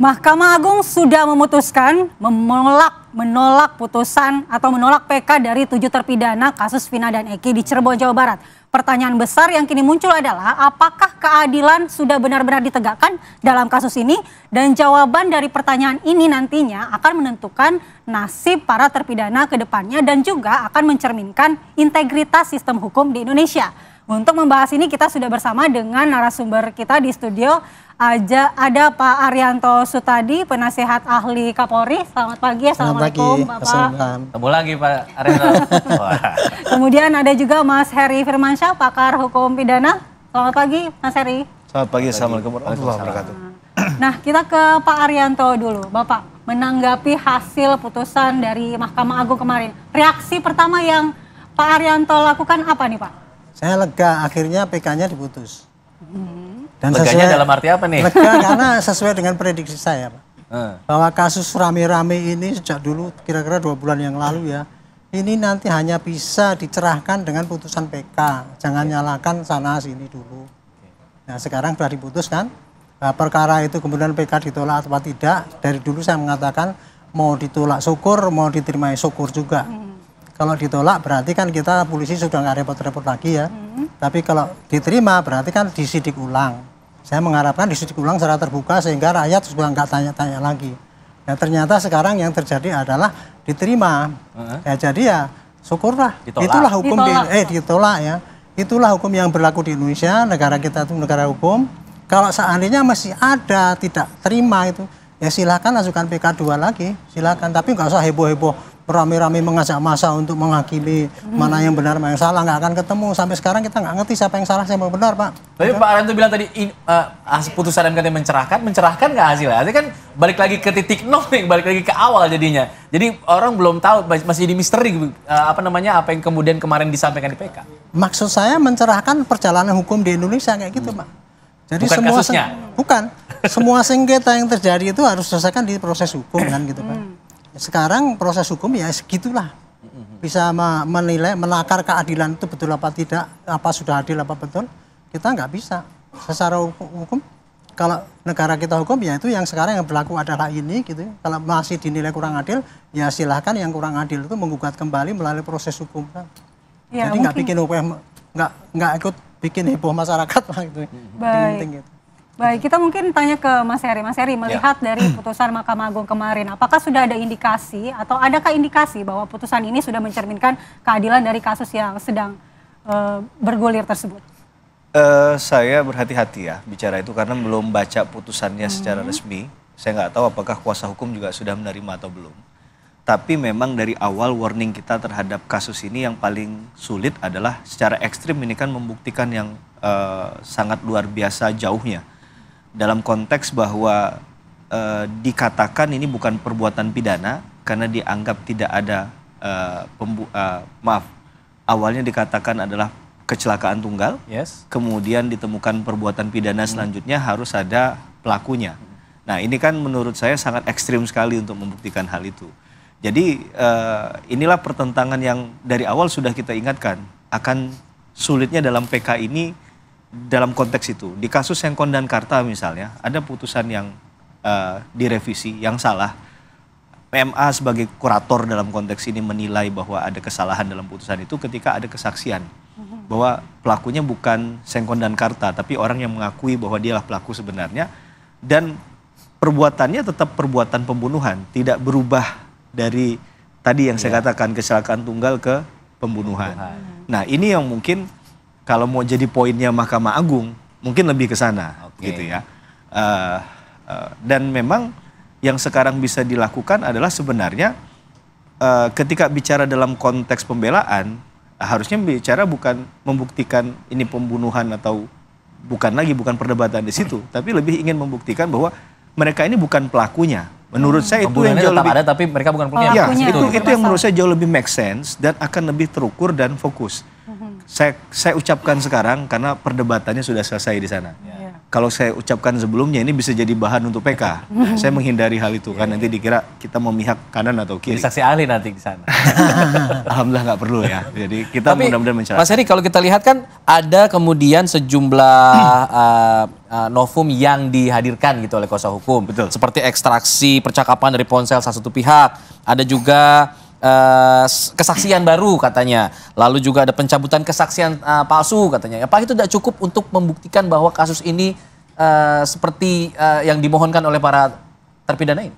Mahkamah Agung sudah memutuskan menolak putusan atau menolak PK dari 7 terpidana kasus Vina dan Eki di Cirebon, Jawa Barat. Pertanyaan besar yang kini muncul adalah apakah keadilan sudah benar-benar ditegakkan dalam kasus ini? Dan jawaban dari pertanyaan ini nantinya akan menentukan nasib para terpidana ke depannya dan juga akan mencerminkan integritas sistem hukum di Indonesia. Untuk membahas ini kita sudah bersama dengan narasumber kita di studio. Ada Pak Arianto Sutadi, penasehat ahli Kapolri. Selamat pagi, assalamualaikum Bapak. Ketemu lagi Pak Arianto. Kemudian ada juga Mas Heri Firmansyah, pakar hukum pidana. Selamat pagi Mas Heri. Selamat pagi, assalamualaikum warahmatullahi wabarakatuh. Nah, kita ke Pak Arianto dulu. Bapak, menanggapi hasil putusan dari Mahkamah Agung kemarin, reaksi pertama yang Pak Arianto lakukan apa nih Pak? Saya lega, akhirnya PK-nya diputus. Dan leganya dalam arti apa nih? Lega karena sesuai dengan prediksi saya, Pak. Bahwa kasus rame-rame ini sejak dulu, kira-kira 2 bulan yang lalu ya, ini nanti hanya bisa dicerahkan dengan putusan PK. Jangan nyalakan sana sini dulu. Nah, sekarang sudah diputuskan. Nah, perkara itu kemudian PK ditolak atau tidak. Dari dulu saya mengatakan mau ditolak syukur, mau diterima syukur juga. Kalau ditolak berarti kan kita polisi sudah nggak repot-repot lagi ya. Tapi kalau diterima berarti kan disidik ulang. Saya mengharapkan disidik ulang secara terbuka sehingga rakyat sudah nggak tanya-tanya lagi. Dan ternyata sekarang yang terjadi adalah diterima. Ya, jadi ya syukurlah. Ditolak. Itulah hukum ditolak ya. Itulah hukum yang berlaku di Indonesia. Negara kita itu negara hukum. Kalau seandainya masih ada tidak terima itu, ya silakan ajukan PK 2 lagi. Silakan. Tapi nggak usah heboh-heboh. Rame-rame mengajak masa untuk menghakimi mana yang benar, mana yang salah, nggak akan ketemu. Sampai sekarang kita nggak ngerti siapa yang salah, siapa yang benar, Pak. Tapi Pak Arianto bilang tadi putusan MK mencerahkan nggak hasilnya? Artinya kan balik lagi ke titik nol, balik lagi ke awal jadinya. Jadi orang belum tahu, masih di misteri apa yang kemudian kemarin disampaikan di PK. Maksud saya mencerahkan perjalanan hukum di Indonesia kayak gitu, Pak. Jadi bukan semua kasusnya? Bukan. Semua sengketa yang terjadi itu harus diselesaikan di proses hukum kan gitu, Pak. Sekarang proses hukum ya segitulah. Bisa menilai, menakar keadilan itu betul apa tidak, apa sudah adil apa betul, kita nggak bisa. Secara hukum, kalau negara kita hukum ya itu yang sekarang yang berlaku adalah ini gitu. Kalau masih dinilai kurang adil, ya silahkan yang kurang adil itu menggugat kembali melalui proses hukum. Ya, jadi nggak bikin nggak ikut bikin heboh masyarakat lah gitu. Baik. Baik, kita mungkin tanya ke Mas Heri. Mas Heri, melihat dari putusan Mahkamah Agung kemarin, apakah sudah ada indikasi atau adakah indikasi bahwa putusan ini sudah mencerminkan keadilan dari kasus yang sedang bergulir tersebut? Saya berhati-hati ya bicara itu karena belum baca putusannya secara resmi. Saya nggak tahu apakah kuasa hukum juga sudah menerima atau belum. Tapi memang dari awal warning kita terhadap kasus ini yang paling sulit adalah secara ekstrim ini kan membuktikan yang sangat luar biasa jauhnya. Dalam konteks bahwa dikatakan ini bukan perbuatan pidana karena dianggap tidak ada awalnya dikatakan adalah kecelakaan tunggal, kemudian ditemukan perbuatan pidana selanjutnya harus ada pelakunya. Nah ini kan menurut saya sangat ekstrim sekali untuk membuktikan hal itu. Jadi inilah pertentangan yang dari awal sudah kita ingatkan akan sulitnya dalam PK ini. Dalam konteks itu, di kasus Sengkon dan Karta misalnya, ada putusan yang direvisi, yang salah. PMA sebagai kurator dalam konteks ini menilai bahwa ada kesalahan dalam putusan itu ketika ada kesaksian. Bahwa pelakunya bukan Sengkon dan Karta, tapi orang yang mengakui bahwa dialah pelaku sebenarnya. Dan perbuatannya tetap perbuatan pembunuhan, tidak berubah dari tadi yang saya katakan kecelakaan tunggal ke pembunuhan. Nah ini yang mungkin kalau mau jadi poinnya Mahkamah Agung, mungkin lebih ke sana, gitu ya. Dan memang yang sekarang bisa dilakukan adalah sebenarnya ketika bicara dalam konteks pembelaan, harusnya bicara bukan membuktikan ini pembunuhan atau bukan perdebatan di situ, tapi lebih ingin membuktikan bahwa mereka ini bukan pelakunya. Menurut saya itu yang jauh lebih ada, tapi mereka bukan pelakunya. Ya, itu yang menurut saya jauh lebih make sense dan akan lebih terukur dan fokus. Saya ucapkan sekarang karena perdebatannya sudah selesai di sana. kalau saya ucapkan sebelumnya ini bisa jadi bahan untuk PK. Saya menghindari hal itu kan nanti dikira kita memihak kanan atau kiri. Jadi saksi ahli nanti di sana. Alhamdulillah nggak perlu ya. Jadi kita mudah-mudahan mencerahkan. Mas Heri, kalau kita lihat kan ada kemudian sejumlah novum yang dihadirkan gitu oleh kuasa hukum. Betul. Seperti ekstraksi percakapan dari ponsel salah satu pihak. Ada juga kesaksian baru katanya. Lalu juga ada pencabutan kesaksian palsu katanya. Apa itu tidak cukup untuk membuktikan bahwa kasus ini seperti yang dimohonkan oleh para terpidana ini?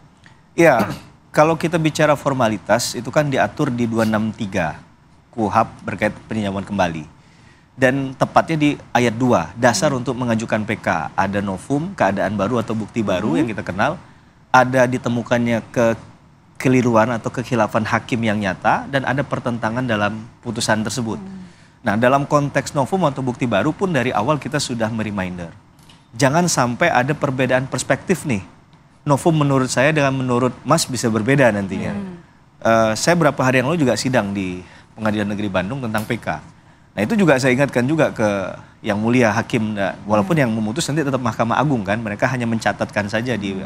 Ya, kalau kita bicara formalitas itu kan diatur di 263 KUHP berkait peninjauan kembali. Dan tepatnya di ayat 2, dasar untuk mengajukan PK. Ada novum, keadaan baru atau bukti baru yang kita kenal. Ada ditemukannya kekeliruan atau kekhilafan hakim yang nyata dan ada pertentangan dalam putusan tersebut. Nah, dalam konteks novum atau bukti baru pun dari awal kita sudah mereminder. Jangan sampai ada perbedaan perspektif nih. Novum menurut saya dengan menurut Mas bisa berbeda nantinya. Saya beberapa hari yang lalu juga sidang di Pengadilan Negeri Bandung tentang PK. Nah, itu juga saya ingatkan juga ke yang mulia hakim, walaupun yang memutus nanti tetap Mahkamah Agung kan, mereka hanya mencatatkan saja di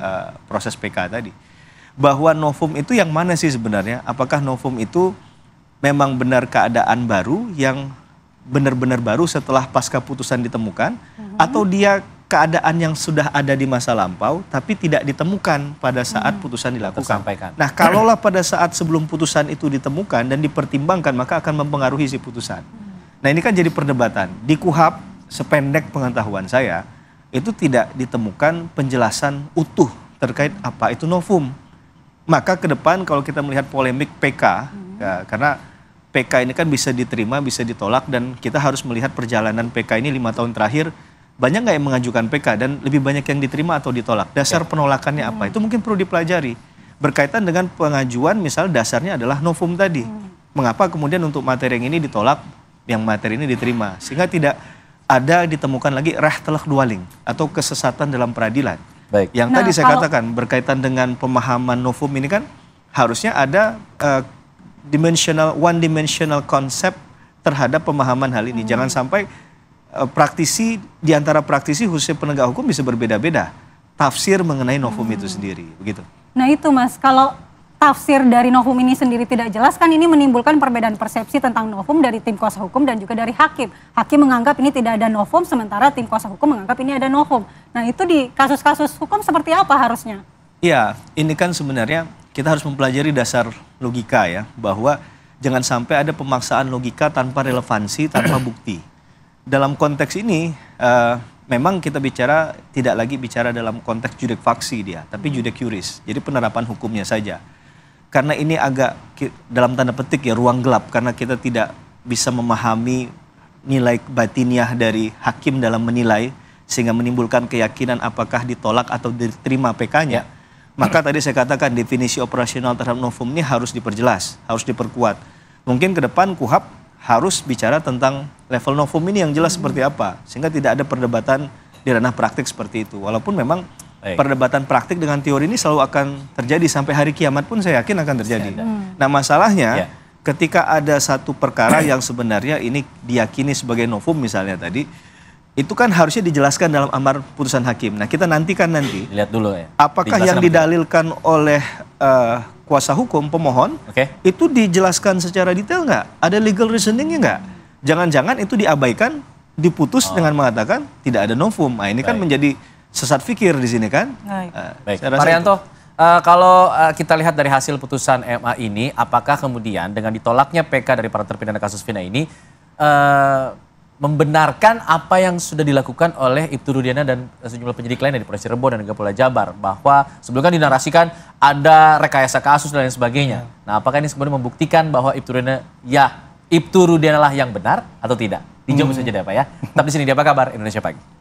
proses PK tadi. Bahwa novum itu yang mana sih sebenarnya? Apakah novum itu memang benar keadaan baru yang benar-benar baru setelah pasca putusan ditemukan, atau dia keadaan yang sudah ada di masa lampau tapi tidak ditemukan pada saat putusan dilakukan? Nah, kalaulah pada saat sebelum putusan itu ditemukan dan dipertimbangkan, maka akan mempengaruhi si putusan. Nah, ini kan jadi perdebatan. Di KUHP, sependek pengetahuan saya, itu tidak ditemukan penjelasan utuh terkait apa itu novum. Maka ke depan kalau kita melihat polemik PK, ya, karena PK ini kan bisa diterima, bisa ditolak, dan kita harus melihat perjalanan PK ini 5 tahun terakhir, banyak nggak yang mengajukan PK, dan lebih banyak yang diterima atau ditolak. Dasar penolakannya apa? Itu mungkin perlu dipelajari. Berkaitan dengan pengajuan, misal dasarnya adalah novum tadi. Mengapa kemudian untuk materi yang ini ditolak, yang materi ini diterima? Sehingga tidak ada ditemukan lagi rehtelek dwaling atau kesesatan dalam peradilan. Baik. Yang tadi saya katakan berkaitan dengan pemahaman novum ini kan harusnya ada one dimensional concept terhadap pemahaman hal ini. Jangan sampai praktisi di antara praktisi khususnya penegak hukum bisa berbeda-beda tafsir mengenai novum itu sendiri, begitu. Nah itu Mas, kalau tafsir dari novum ini sendiri tidak jelas kan ini menimbulkan perbedaan persepsi tentang novum dari tim kuasa hukum dan juga dari hakim. Hakim menganggap ini tidak ada novum, sementara tim kuasa hukum menganggap ini ada novum. Nah itu di kasus-kasus hukum seperti apa harusnya? Ya, ini kan sebenarnya kita harus mempelajari dasar logika ya, bahwa jangan sampai ada pemaksaan logika tanpa relevansi, tanpa bukti. Dalam konteks ini memang kita bicara tidak lagi bicara dalam konteks judek faksi dia, tapi judek juris. Jadi penerapan hukumnya saja. Karena ini agak dalam tanda petik ya ruang gelap, karena kita tidak bisa memahami nilai batiniah dari hakim dalam menilai sehingga menimbulkan keyakinan apakah ditolak atau diterima PK-nya. Maka tadi saya katakan definisi operasional terhadap novum ini harus diperjelas, harus diperkuat. Mungkin ke depan KUHP harus bicara tentang level novum ini yang jelas seperti apa, sehingga tidak ada perdebatan di ranah praktik seperti itu. Walaupun memang perdebatan praktik dengan teori ini selalu akan terjadi sampai hari kiamat pun saya yakin akan terjadi. Nah masalahnya ketika ada satu perkara yang sebenarnya ini diyakini sebagai novum misalnya tadi, itu kan harusnya dijelaskan dalam amar putusan hakim. Nah kita nantikan nanti. Lihat dulu ya. Apakah yang didalilkan oleh kuasa hukum pemohon itu dijelaskan secara detail nggak? Ada legal reasoningnya nggak? Jangan-jangan itu diabaikan, diputus dengan mengatakan tidak ada novum. Nah ini kan menjadi sesat fikir di sini kan. Baik. Marianto, kalau kita lihat dari hasil putusan MA ini, apakah kemudian dengan ditolaknya PK dari para terpidana kasus Vina ini membenarkan apa yang sudah dilakukan oleh Ibtu Rudiana dan sejumlah penyidik lain dari Polres Cirebon dan juga Polda Jabar, bahwa sebelumnya kan dinarasikan ada rekayasa kasus dan lain sebagainya. Nah, apakah ini kemudian membuktikan bahwa Ibtu Rudiana lah yang benar atau tidak? Dijawab saja deh Pak ya. Tetap di sini di Apa Kabar Indonesia Pagi.